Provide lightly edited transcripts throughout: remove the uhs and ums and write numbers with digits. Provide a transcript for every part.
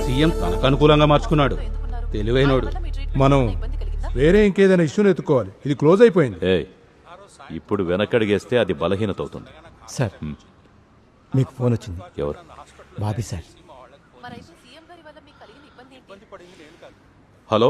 CM తనకు అనుకూలంగా మార్చుకున్నాడు. తెలివైనోడు. మనం వేరే ఇంకేదైనా ఇష్యూని ఎత్తుకోవాలి. ఇది క్లోజ్ అయిపోయింది. ఇప్పుడు వెనకడిగేస్తే అది బలహీనత అవుతుంది. సార్ మీకు ఫోన్ వచ్చింది. ఎవరు? బాబీ సార్. హలో.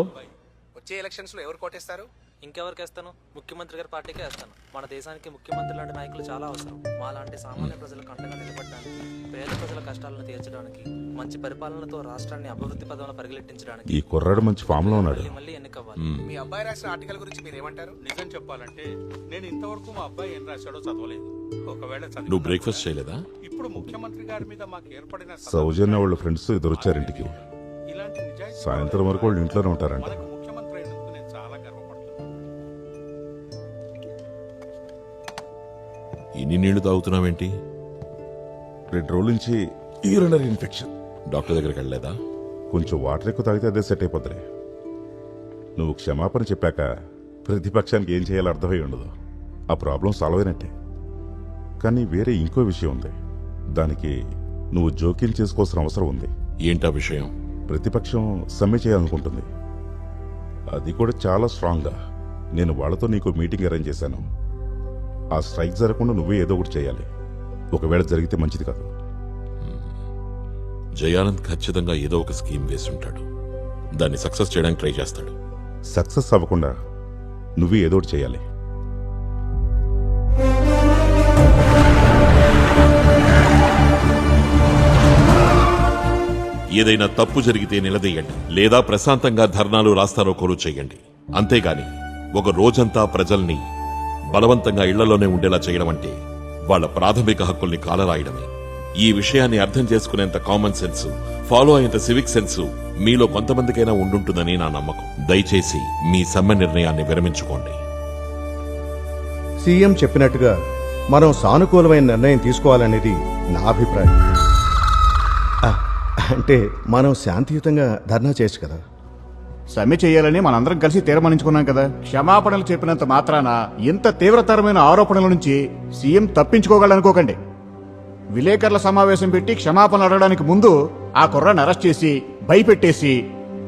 వచ్చే ఎలక్షన్స్ లో ఎవరు కోటేస్తారు? ఇంకెవరికి వేస్తాను? ముఖ్యమంత్రి గారి పార్టీకే వేస్తాను. మన దేశానికి ముఖ్యమంత్రి లాంటి నాయకులు చాలా అవసరం. మా లాంటి సామాన్య ప్రజలకు అండగా నిలబడడానికి, పేద ప్రజల కష్టాలను తీర్చడానికి, మంచి పరిపాలనతో రాష్ట్రాన్ని అభివృద్ధి పదంలో పరిగెట్టించడానికి ఈ కుర్రాడు మంచి ఫామ్ లో ఉన్నాడు. మళ్ళీ ఎన్నికవ్వాలి. మీ అబ్బాయి రాసిన ఆర్టికల్ గురించి మీరు ఏమంటారు? నిజం చెప్పాలంటే నేను ఇంతవరకు మా అబ్బాయి ఏం రాశాడో చదవలేదు. ఒకవేళ నువ్వు బ్రేక్ఫాస్ట్ చేయలేదా? ఇప్పుడు ముఖ్యమంత్రి గారి మీద మాకు ఏర్పడిన సౌజన్య వాళ్ళ ఫ్రెండ్స్ ఎదురొచ్చారు ఇంటికి. ఇలాంటి నిజాయితీ సాయంత్రం వరకు వాళ్ళు ఇంట్లోనే ఉంటారంట. మనకు ముఖ్యమంత్రి అయినందుకు నేను చాలా గర్వపడుతున్నాను. ఇన్ని నీళ్లు తాగుతున్నావేంటి? 2 రోజుల నుంచి యూరినరీ ఇన్ఫెక్షన్. డాక్టర్ దగ్గరికి వెళ్ళలేదా? కొంచెం వాటర్ ఎక్కువ తాగితే అదే సెట్ అయిపోతుంది. నువ్వు క్షమాపణ చెప్పాక ప్రతిపక్షానికి ఏం చేయాలో అర్థమై ఉండదు. ఆ ప్రాబ్లం సాల్వ్ అయినట్టే. కానీ వేరే ఇంకో విషయం ఉంది. దానికి నువ్వు జోక్యం చేసుకోవాల్సిన అవసరం ఉంది. ఏంటా విషయం? ప్రతిపక్షం సమ్మె చేయాలనుకుంటుంది. అది కూడా చాలా స్ట్రాంగ్గా. నేను వాళ్ళతో నీకు మీటింగ్ అరేంజ్ చేశాను. ఆ స్ట్రైక్ జరగకుండా నువ్వే ఏదో ఒకటి చేయాలి. ఒకవేళ జరిగితే మంచిది కాదు. జయానంద్ ఖచ్చితంగా ఏదో ఒక స్కీమ్ వేసి ఉంటాడు. దాన్ని సక్సెస్ చేయడానికి ట్రై చేస్తాడు. సక్సెస్ అవ్వకుండా నువ్వే ఏదో ఒకటి చేయాలి. ఏదైనా తప్పు జరిగితే నిలదీయండి, లేదా ప్రశాంతంగా ధర్నాలు రాస్తారోకోలు చేయండి. అంతేగాని ఒక రోజంతా ప్రజల్ని బలవంతంగా ఇళ్లలోనే ఉండేలా చేయడం అంటే వాళ్ళ ప్రాథమిక హక్కుల్ని కాలరాయడమే. ఈ విషయాన్ని అర్థం చేసుకునేంత కామన్ సెన్స్, ఫాలో అయ్యేంత సివిక్ సెన్స్ మీలో కొంతమందికైనా ఉండుంటుందని నా నమ్మకం. దయచేసి మీ సమ్మె నిర్ణయాన్ని విరమించుకోండి. సీఎం చెప్పినట్టుగా మనం సానుకూలమైన నిర్ణయం తీసుకోవాలనేది నా అభిప్రాయం. అంటే మనం శాంతియుతంగా ధర్నా చేయొచ్చు కదా. సమ్మె చేయాలని మనందరం కలిసి తీర్మానించుకున్నాం కదా. క్షమాపణలు చెప్పినంత మాత్రాన ఇంత తీవ్రతరమైన ఆరోపణల నుంచి సీఎం తప్పించుకోగలనుకోకండి. విలేకరుల సమావేశం పెట్టి క్షమాపణ అడగడానికి ముందు ఆ కుర్రాన్ని అరెస్ట్ చేసి భయపెట్టేసి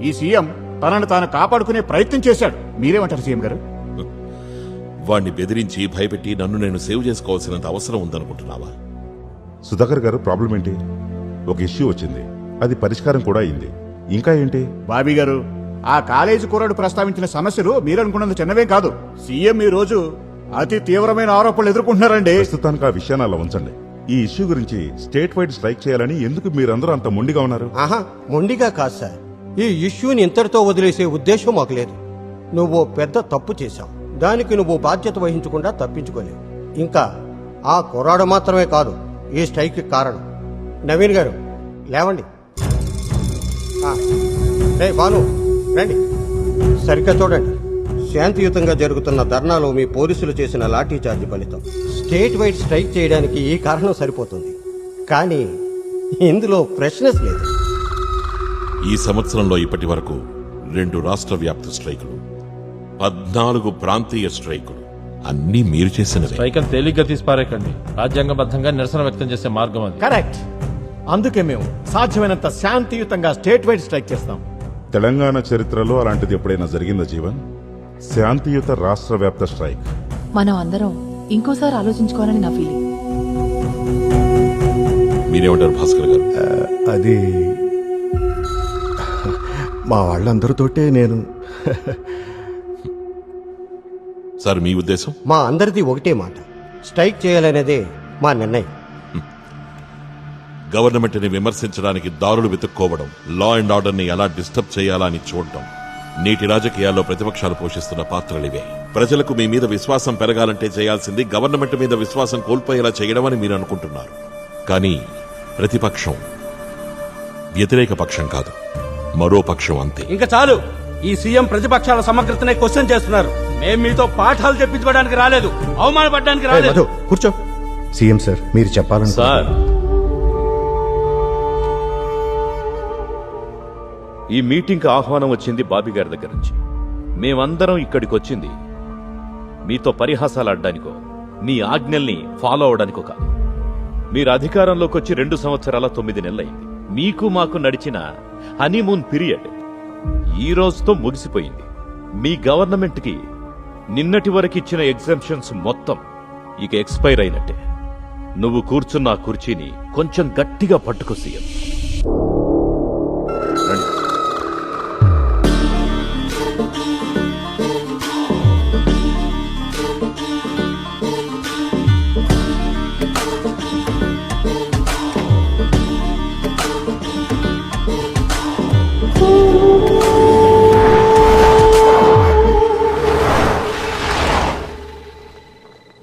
ఈ సీఎం తనను తాను కాపాడుకునే ప్రయత్నం చేశాడు. మీరేమంటారు సీఎం గారు? వాణ్ణి బెదిరించి భయపెట్టి నన్ను నేను సేవ్ చేసుకోవాల్సినంత అవసరం ఉందనుకుంటున్నావా? సుధాకర్ గారు, ప్రాబ్లం ఏంటి? ఒక ఇష్యూ వచ్చింది, అది పరిష్కారం కూడా అయింది. ఇంకా ఏంటి? బాబీ గారు, ఆ కాలేజీ కుర్రాడు ప్రస్తావించిన సమస్యలు మీరనుకున్నంత చిన్నవే కాదు. సీఎం ఈ రోజు అతి తీవ్రమైన ఆరోపణలు ఎదుర్కొంటున్నారండి. ప్రస్తుతానికి ఆ విషయాన్ని అలా ఉంచండి. ఈ ఇష్యూ గురించి స్టేట్ వైడ్ స్ట్రైక్ చేయాలని ఎందుకు మీరందరూ అంత మొండిగా ఉన్నారు? మొండిగా కాదు సార్. ఈ ఇష్యూని ఇంతటితో వదిలేసే ఉద్దేశం మాకు లేదు. నువ్వు పెద్ద తప్పు చేశావు. దానికి నువ్వు బాధ్యత వహించకుండా తప్పించుకోలేవు. ఇంకా ఆ కుర్రాడు మాత్రమే కాదు ఈ స్ట్రైక్కి కారణం. నవీన్ గారు లేవండి. రే భాను రండి. సరిగ్గా చూడండి. శాంతియుతంగా జరుగుతున్న ధర్నాలో మీ పోలీసులు చేసిన లాఠీ చార్జ్ ఫలితం. స్టేట్ వైడ్ స్ట్రైక్ చేయడానికి ఈ కారణం సరిపోతుంది, కానీ ఇందులో ప్రశ్నస్ లేదు. ఈ సంవత్సరంలో ఇప్పటి వరకు 2 రాష్ట్ర వ్యాప్త స్ట్రైకులు, 14 ప్రాంతీయ స్ట్రైకులు, అన్నీ మీరు చేసినవే. స్ట్రైక్ తేలిగ్గా తీసిపారేకండి. రాజ్యాంగబద్ధంగా నిరసన వ్యక్తం చేసే మార్గం అది. కరెక్ట్. అందుకే మేము సాధ్యమైనంత శాంతియుతంగా స్టేట్ వైడ్ స్ట్రైక్ చేస్తాం. తెలంగాణ చరిత్రలో అలాంటిది ఎప్పుడైనా జరిగిందా జీవన్? శాంతియుత రాష్ట్ర వ్యాప్త స్ట్రైక్. మనం అందరం ఇంకోసారి ఆలోచించుకోవాలని నా ఫీలింగ్. మీరేమంటారు భాస్కర్ గారు? అది మా వాళ్ళందరితోటే నేను. సార్, మీ ఉద్దేశం? మా అందరిది ఒకటే మాట, స్ట్రైక్ చేయాలనేదే మా నిర్ణయం. గవర్నమెంట్ని విమర్శించడానికి దారులు వెతుక్కోవడం, లా అండ్ ఆర్డర్ని ఎలా డిస్టర్బ్ చేయాలా అని చూడటం నేటి రాజకీయాల్లో ప్రతిపక్షాలు పోషిస్తున్న పాత్రలివే. ప్రజలకు మీ మీద విశ్వాసం పెరగాలంటే చేయాల్సింది గవర్నమెంట్ మీద విశ్వాసం కోల్పోయేలా చేయడం అని మీరు అనుకుంటున్నారు. కానీ ప్రతిపక్షం వ్యతిరేక పక్షం కాదు, మరో పక్షం అంతే. ఇంకా చాలు. ఈ సీఎం ప్రతిపక్షాల సమగ్రతనే క్వశ్చన్ చేస్తున్నారు. మేము మీతో పాఠాలు చెప్పించుకోవడానికి రాలేదు, అవమానపడడానికి రాలేదు. కూర్చో. సీఎం సార్, మీరు చెప్పాలని. సార్, ఈ మీటింగ్కి ఆహ్వానం వచ్చింది బాబీ గారి దగ్గర నుంచి. మేమందరం ఇక్కడికి వచ్చింది మీతో పరిహాసాలు ఆడడానికో, మీ ఆజ్ఞల్ని ఫాలో అవడానికో కాదు. మీరు అధికారంలోకి వచ్చి 2 సంవత్సరాల 9 నెలలైంది. మీకు మాకు నడిచిన హనీమూన్ పీరియడ్ ఈ రోజుతో ముగిసిపోయింది. మీ గవర్నమెంట్కి నిన్నటి వరకు ఇచ్చిన ఎగ్జామ్షన్స్ మొత్తం ఇక ఎక్స్పైర్ అయినట్టే. నువ్వు కూర్చున్న ఆ కుర్చీని కొంచెం గట్టిగా పట్టుకో సీఎం. రండి.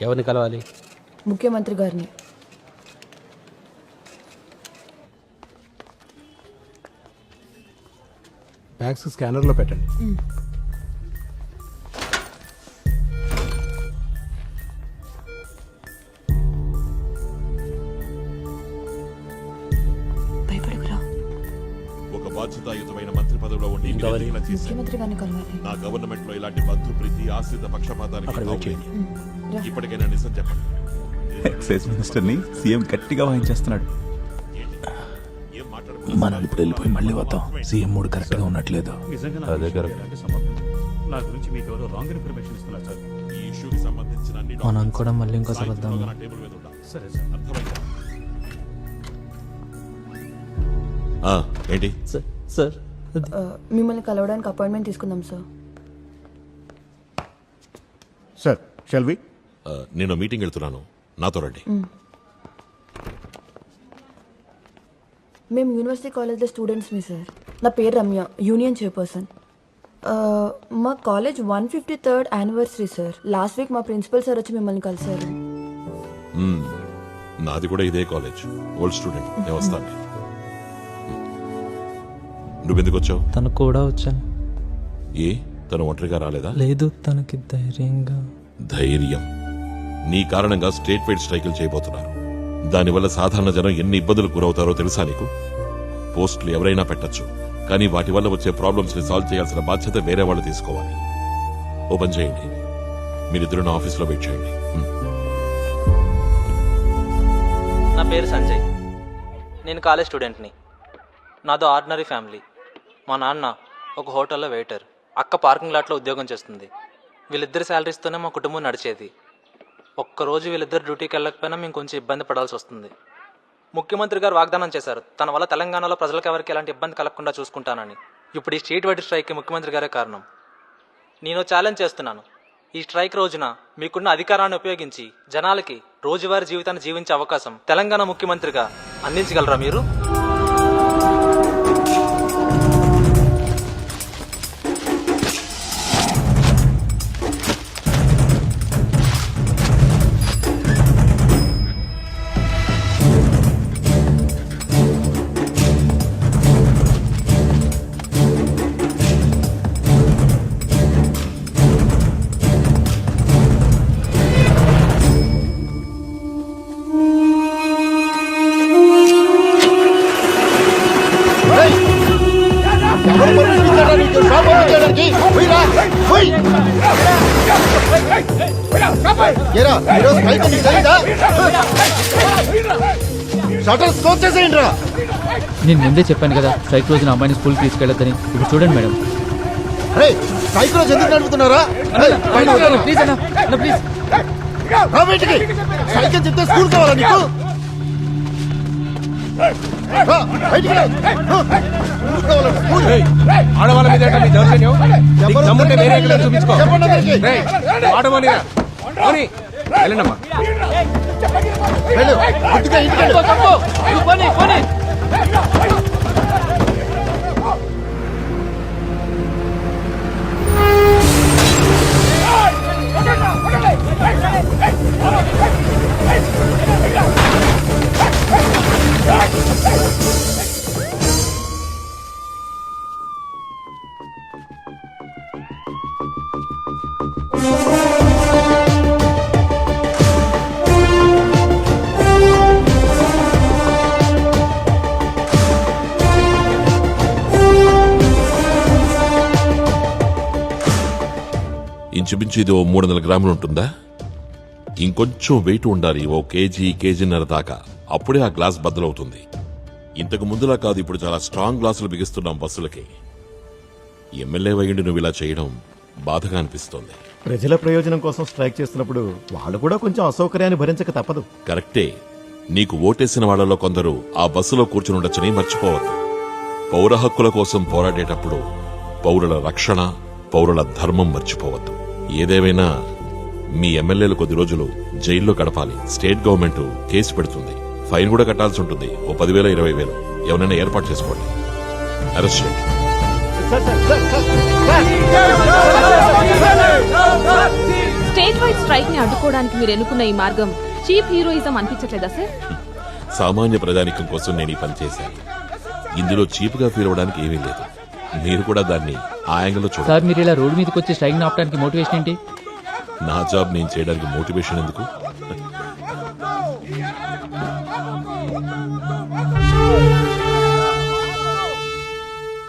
ఎవరిని కలవాలి? ముఖ్యమంత్రి గారిని. బ్యాగ్స్ స్కానర్లో పెట్టండి. భయపడకురా. ఒక బాధ్యతాయుతమైన మంత్రి పదవిలో ఉండి ఇలా చేశారు. ముఖ్యమంత్రి గారిని కలవాలి. నా గవర్నమెంట్ లో ఇలాంటి బంధు ప్రీతి ఆశ్రిత పక్షపాతానికి తావులేదు. ఇప్పటికైనా నిజం చెప్పండి. ఎక్సైజ్ మినిస్టర్ ని సీఎం గట్టిగా వాయించేస్తున్నాడు. మనం ఇప్పుడు వెళ్ళిపోయి మళ్ళీ వద్దాం. సీఎం మూడు కరెక్ట్ గా ఉన్నట్లేదు. అదే కరెక్ట్. నా గురించి మీకు ఎవరో రాంగ్ ఇన్ఫర్మేషన్ ఇస్తున్నారు సార్. ఈ ఇష్యూకి సంబంధించిన అన్ని మనం కూడా మళ్ళీ ఇంకోసారి వద్దాం. డాక్యుమెంట్స్ టేబుల్ మీద ఉండాలి. సరే సార్, అర్థమైందా? ఏంటి సార్ మిమ్మల్ని కలవడానికి అపాయింట్మెంట్ తీసుకుందాం సార్. Sir shall we? నేను మీటింగ్ వెళ్తున్నాను, నాతో రండి. మేము యూనివర్సిటీ కాలేజ్లో స్టూడెంట్స్ మీ సార్. నా పేరు రమ్య, యూనియన్ చైర్పర్సన్. మా college 153rd anniversary sir. Last week మా ప్రిన్సిపల్ సార్ వచ్చి మిమ్మల్ని కలిశారు. నాది కూడా ఇదే కాలేజ్, ఓల్డ్ స్టూడెంట్. నేను వస్తాను. నువ్వెందుకు వచ్చావు? తను కూడా వచ్చాను. ఏ తను ఒంటరిగా రాలేదా? లేదు, తనకి ధైర్యంగా. ధైర్యం? నీ కారణంగా స్టేట్ వైడ్ స్ట్రైకులు చేయబోతున్నారు. దానివల్ల సాధారణ జనం ఎన్ని ఇబ్బందులు గురవుతారో తెలుసా నీకు? పోస్టులు ఎవరైనా పెట్టచ్చు, కానీ వాటి వల్ల వచ్చే ప్రాబ్లమ్స్ ని సాల్వ్ చేయాల్సిన బాధ్యత వేరే వాళ్ళు తీసుకోవాలి. ఓపెన్ చేయండి. మీరిద్దరు నా ఆఫీస్లో వెయిట్ చేయండి. నా పేరు సంజయ్, నేను కాలేజ్ స్టూడెంట్ని. నాదో ఆర్డినరీ ఫ్యామిలీ. మా నాన్న ఒక హోటల్లో వెయిటర్, అక్క పార్కింగ్ లాట్లో ఉద్యోగం చేస్తుంది. వీళ్ళిద్దరి శాలరీస్తోనే మా కుటుంబం నడిచేది. ఒక్కరోజు వీళ్ళిద్దరు డ్యూటీకి వెళ్ళకపోయినా మేము కొంచెం ఇబ్బంది పడాల్సి వస్తుంది. ముఖ్యమంత్రి గారు వాగ్దానం చేశారు, తన వల్ల తెలంగాణలో ప్రజలకు ఎవరికి ఎలాంటి ఇబ్బంది కలగకుండా చూసుకుంటానని. ఇప్పుడు ఈ స్ట్రీట్ వైడ్ స్ట్రైక్కి ముఖ్యమంత్రి గారే కారణం. నేను ఛాలెంజ్ చేస్తున్నాను, ఈ స్ట్రైక్ రోజున మీకున్న అధికారాన్ని ఉపయోగించి జనాలకి రోజువారీ జీవితాన్ని జీవించే అవకాశం తెలంగాణ ముఖ్యమంత్రిగా అందించగలరా మీరు? నేను ముందే చెప్పాను కదా స్ట్రైక్ రోజున అమ్మాయిని స్కూల్కి తీసుకెళ్ళొద్దని. ఇప్పుడు చూడండి మేడం. సైకిల్ ఎందుకు నడుపుతున్నారా? ప్లీజ్ అన్న, ప్లీజ్. సైకిల్ చెప్తే స్కూల్ కావాలా నీకు? ఆడవాళ్ళ మీద ఏంటండి దౌర్జన్యం? నీకు దమ్ముంటే వేరే ఎక్కడ చూపించుకో. రేయ్, ఆడమోనిరా. పోనీ, వెళ్ళండమ్మా. ఇంచుమించు ఇది 300 గ్రాములు ఉంటుందా? ఇంకొంచెం వెయిట్ ఉండాలి, 1 కేజీ, కేజీన్నర దాకా. అప్పుడే ఆ గ్లాస్ బద్దలవుతుంది. ఇంతకు ముందులా కాదు, ఇప్పుడు చాలా స్ట్రాంగ్ గ్లాసులు బిగిస్తున్నాం బస్సులకి. ఎమ్మెల్యే అయ్యుండి నువ్వు ఇలా చేయడం బాధగా అనిపిస్తోంది. ప్రజల ప్రయోజనం కోసం స్ట్రైక్ చేస్తున్నప్పుడు వాళ్ళు కూడా కొంచెం అసౌకర్యాన్ని భరించక తప్పదు. కరెక్టే. నీకు ఓటేసిన వాళ్ళలో కొందరు ఆ బస్సులో కూర్చుని ఉండొచ్చని మర్చిపోవద్దు. పౌర హక్కుల కోసం పోరాడేటప్పుడు పౌరుల రక్షణ, పౌరుల ధర్మం మర్చిపోవద్దు. ఏదేమైనా మీ ఎమ్మెల్యేలు కొద్ది రోజులు జైల్లో గడపాలి. స్టేట్ గవర్నమెంట్ కేసు పెడుతుంది, ఫైన్ కూడా కట్టాల్సి ఉంటుంది. ఓ 10,000 20,000 ఎవరైనా ఏర్పాటు చేసుకోండి. అరెస్ట్ చేయండి. స్టేట్ వైడ్ స్ట్రైక్ ని అడ్డుకోవడానికి మీరు ఎన్నుకున్న ఈ మార్గం చీప్ హీరోయిజం అనిపించట్లేదా సార్? సామాన్య ప్రజానికం కోసం నేను ఈ పని చేశాను. ఇందులో చీప్ గా ఫీల్ అవ్వడానికి ఏమీ లేదు. మీరు కూడా దాన్ని ఆ యాంగిల్లో చూడండి. సార్ మీరు ఇలా రోడ్డు మీదకి వచ్చి స్ట్రైక్ ఆపడానికి మోటివేషన్ ఏంటి? నా జాబ్ నేను చేయడానికి మోటివేషన్ ఎందుకు?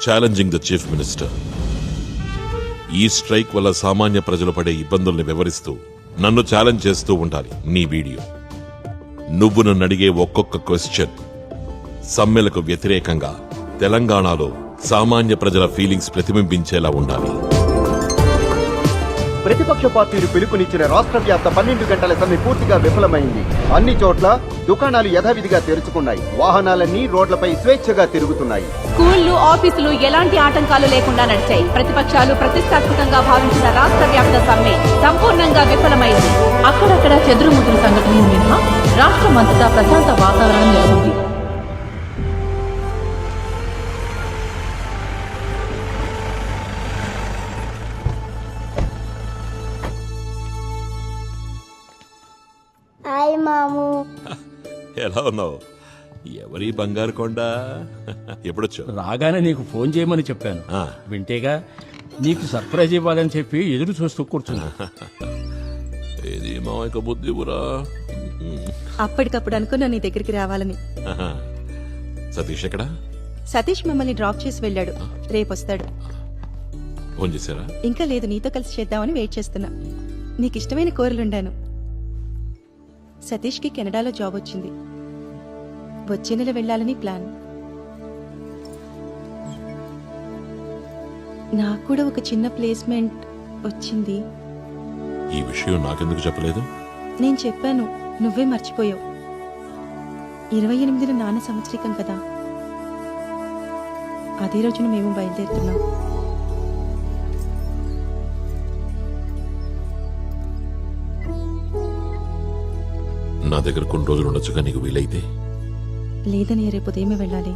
Challenging the chief minister. ఈ స్ట్రైక్ వల్ల సామాన్య ప్రజలు పడే ఇబ్బందుల్ని వివరిస్తూ నన్ను ఛాలెంజ్ చేస్తూ ఉండాలి నీ వీడియో. నువ్వు నన్ను అడిగే ఒక్కొక్క క్వశ్చన్ సమ్మెలకు వ్యతిరేకంగా తెలంగాణలో సామాన్య ప్రజల ఫీలింగ్స్ ప్రతిబింబించేలా ఉండాలి. ప్రతిపక్ష పార్టీలు పిలుపునిచ్చిన రాష్ట్ర వ్యాప్త 12 గంటల సమ్మె పూర్తిగా విఫలమైంది. అన్ని చోట్ల దుకాణాలు యథావిధిగా తెరుచుకున్నాయి. వాహనాలన్నీ రోడ్లపై స్వేచ్ఛగా తిరుగుతున్నాయి. స్కూళ్లు, ఆఫీసులు ఎలాంటి ఆటంకాలు లేకుండా నడిచాయి. ప్రతిపక్షాలు ప్రతిష్టాత్మకంగా భావించిన రాష్ట్ర వ్యాప్త సమ్మె సంపూర్ణంగా విఫలమైంది. అక్కడక్కడ చెదురుముదురు సంఘటనలు మినహా రాష్ట్రమంతటా ప్రశాంత వాతావరణం నెలకొంది. ఎలా ఉన్నావు? ఎవరి బంగారు కొండ? ఎప్పుడొచ్చావు? రాగానే నీకు ఫోన్ చేయమని చెప్పాను. వింటేగా నీకు సర్ప్రైజ్ ఇవ్వాలని చెప్పి ఎదురు చూస్తూ కూర్చున్నా. ఏది మామయ్య బుద్ధిపురా? అప్పటికప్పుడు అనుకున్నా నీ దగ్గరికి రావాలని. సతీష్ ఎక్కడా? సతీష్ మిమ్మల్ని డ్రాప్ చేసి వెళ్ళాడు. రేపొస్తాడు. ఫోన్ చేశారా? ఇంకా లేదు, నీతో కలిసి చేద్దామని వెయిట్ చేస్తున్నా. నీకు ఇష్టమైన కూరలుండాను. సతీష్కి కెనడాలో జాబ్ వచ్చింది. వచ్చే నెల వెళ్లాలని ప్లాన్. నాకు కూడా ఒక చిన్న ప్లేస్మెంట్ వచ్చింది. ఈ విషయం నాకెందుకు చెప్పలేదు? నేను చెప్పాను, నువ్వే మర్చిపోయావు. 28న నాన్న సంవత్సరికం కదా, అదే రోజున మేము బయలుదేరుతున్నాం. నా దగ్గర కొన్ని రోజులు ఉండొచ్చుగా నీకు వీలైతే? లేదని రేపు ఉదయమే వెళ్ళాలి.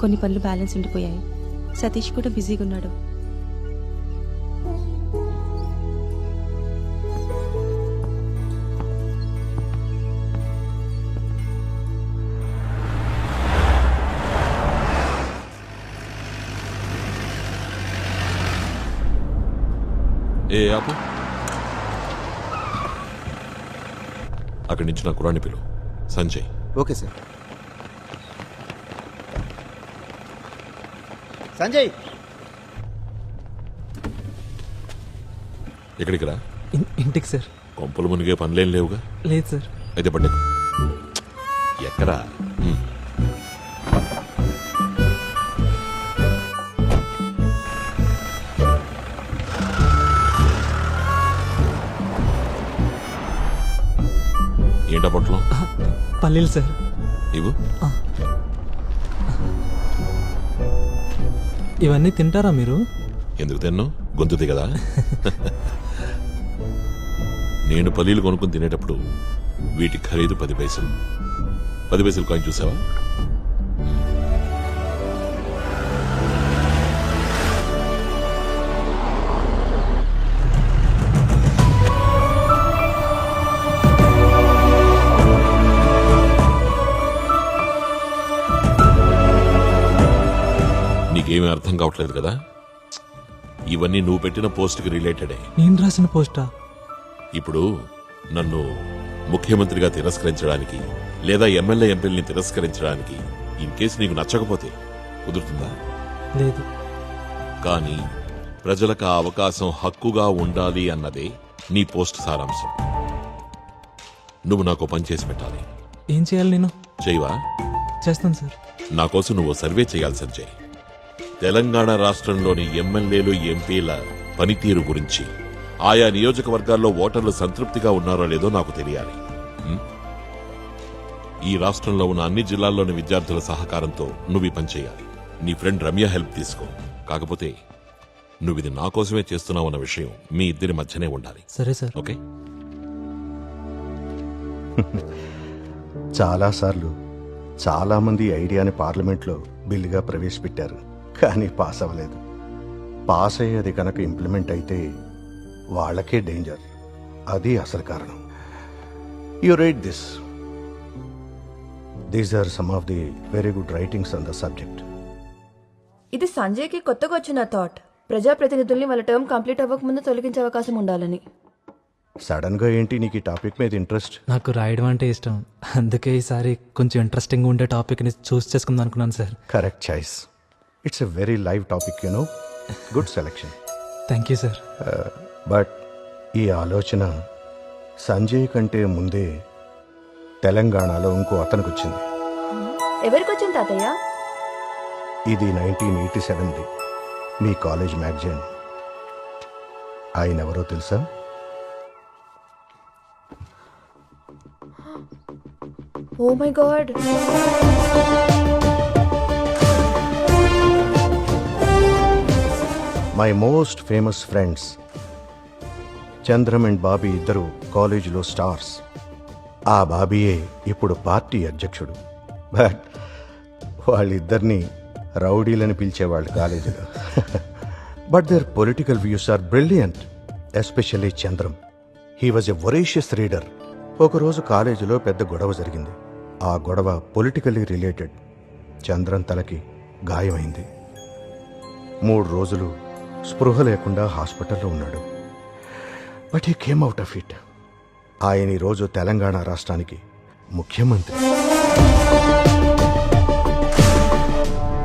కొన్ని పనులు బ్యాలెన్స్ ఉండిపోయాయి. సతీష్ కూడా బిజీగా ఉన్నాడు. ఏ ఆపు. అక్కడి నుంచి నా కురాన్ని పిలువు. సంజయ్. Okay sir. సంజయ్. ఎక్కడికి రా? ఇంటికి సార్. కొంపలు మునిగే పనులేం లేవుగా? లేదు సార్. అయితే పడ్డకు. ఎక్కడా? ఏంటా పొట్లో? పల్లీలు సార్. ఇవ్వు. ఇవన్నీ తింటారా మీరు? ఎందుకు తిన్నావు? గొంతుది కదా. నేను పల్లీలు కొనుక్కుని తినేటప్పుడు వీటి ఖరీదు 10 పైసలు. 10 పైసలు కాయిన్ చూసావా? నీకేమీ అర్థం కావట్లేదు కదా? ఇవన్నీ నువ్వు పెట్టిన పోస్ట్కి రిలేటెడే. నేను రాసిన పోస్టా? ఇప్పుడు నన్ను ముఖ్యమంత్రిగా తిరస్కరించడానికి లేదా ఎమ్మెల్యే ఎంపీల్ని తిరస్కరించడానికి ఇన్ కేసు నీకు నచ్చకపోతే కుదురుతుందా? లేదు. కానీ ప్రజలకు ఆ అవకాశం హక్కుగా ఉండాలి అన్నదే నీ పోస్ట్ సారాంశం. నువ్వు నాకు పని చేసి పెట్టాలి. ఏం చేయాలి నేను? చేయవా? చేస్తాను సార్. నా కోసం నువ్వు సర్వే చేయాలి సంజయ్. తెలంగాణ రాష్ట్రంలోని ఎమ్మెల్యేలు, ఎంపీల పనితీరు గురించి, ఆయా నియోజకవర్గాల్లో ఓటర్లు సంతృప్తిగా ఉన్నారో లేదో నాకు తెలియాలి. ఈ రాష్ట్రంలో ఉన్న అన్ని జిల్లాల్లోని విద్యార్థుల సహకారంతో నువ్వు ఈ పని చేయాలి. నీ ఫ్రెండ్ రమ్య హెల్ప్ తీసుకో. కాకపోతే నువ్విది నా కోసమే చేస్తున్నావన్న విషయం మీ ఇద్దరి మధ్యనే ఉండాలి. సరే సార్. ఓకే? చాలాసార్లు చాలామంది ఈ ఐడియాని పార్లమెంట్లో బిల్లుగా ప్రవేశపెట్టారు, కానీ పాస్ అవ్వలేదు. పాస్ అయ్యేది కనుక ఇంప్లిమెంట్ అయితే వాళ్ళకే డేంజర్. అది అసలు కారణం. You write this. These are some of the very good writings on the subject. ఇది సంజయ్కి కొత్తగా వచ్చిన థాట్. ప్రజాప్రతినిధుల్ని వాళ్ళ టర్మ్ కంప్లీట్ అవ్వకముందు తొలగించే అవకాశం ఉండాలని. సడన్ గా ఏంటి నీకు ఈ టాపిక్ మీద ఇంట్రెస్ట్? నాకు రాయడం అంటే ఇష్టం, అందుకే ఈసారి కొంచెం ఇంట్రెస్టింగ్ ఉండే టాపిక్ని చూస్ చేసుకుందాం అనుకున్నాను sir. Correct choice. It's a very live topic, you know. Good selection. Thank you sir. But ఈ ఆలోచన సంజయ్ కంటే ముందే తెలంగాణలో ఇంకో అతనికి వచ్చింది. ఎవరికి వచ్చింది తాతయ్య? ఇది 1987ది మీ కాలేజ్ మ్యాగజైన్. ఆయన ఎవరో తెలుసా? Oh my God. My most famous friends Chandram and Bobby ఇద్దరు కాలేజీలో స్టార్స్. ఆ బాబీయే ఇప్పుడు పార్టీ అధ్యక్షుడు. బట్ వాళ్ళిద్దరినీ రౌడీలని పిలిచేవాళ్ళు కాలేజీలో. But their political views are brilliant, especially Chandram. He was a voracious reader. ఒకరోజు కాలేజీలో పెద్ద గొడవ జరిగింది. ఆ గొడవ పొలిటికల్లీ రిలేటెడ్. చంద్రం తలకి గాయమైంది. 3 రోజులు స్పృహ లేకుండా హాస్పిటల్లో ఉన్నాడు. But he came out of it. ఆయన ఈరోజు తెలంగాణ రాష్ట్రానికి ముఖ్యమంత్రి.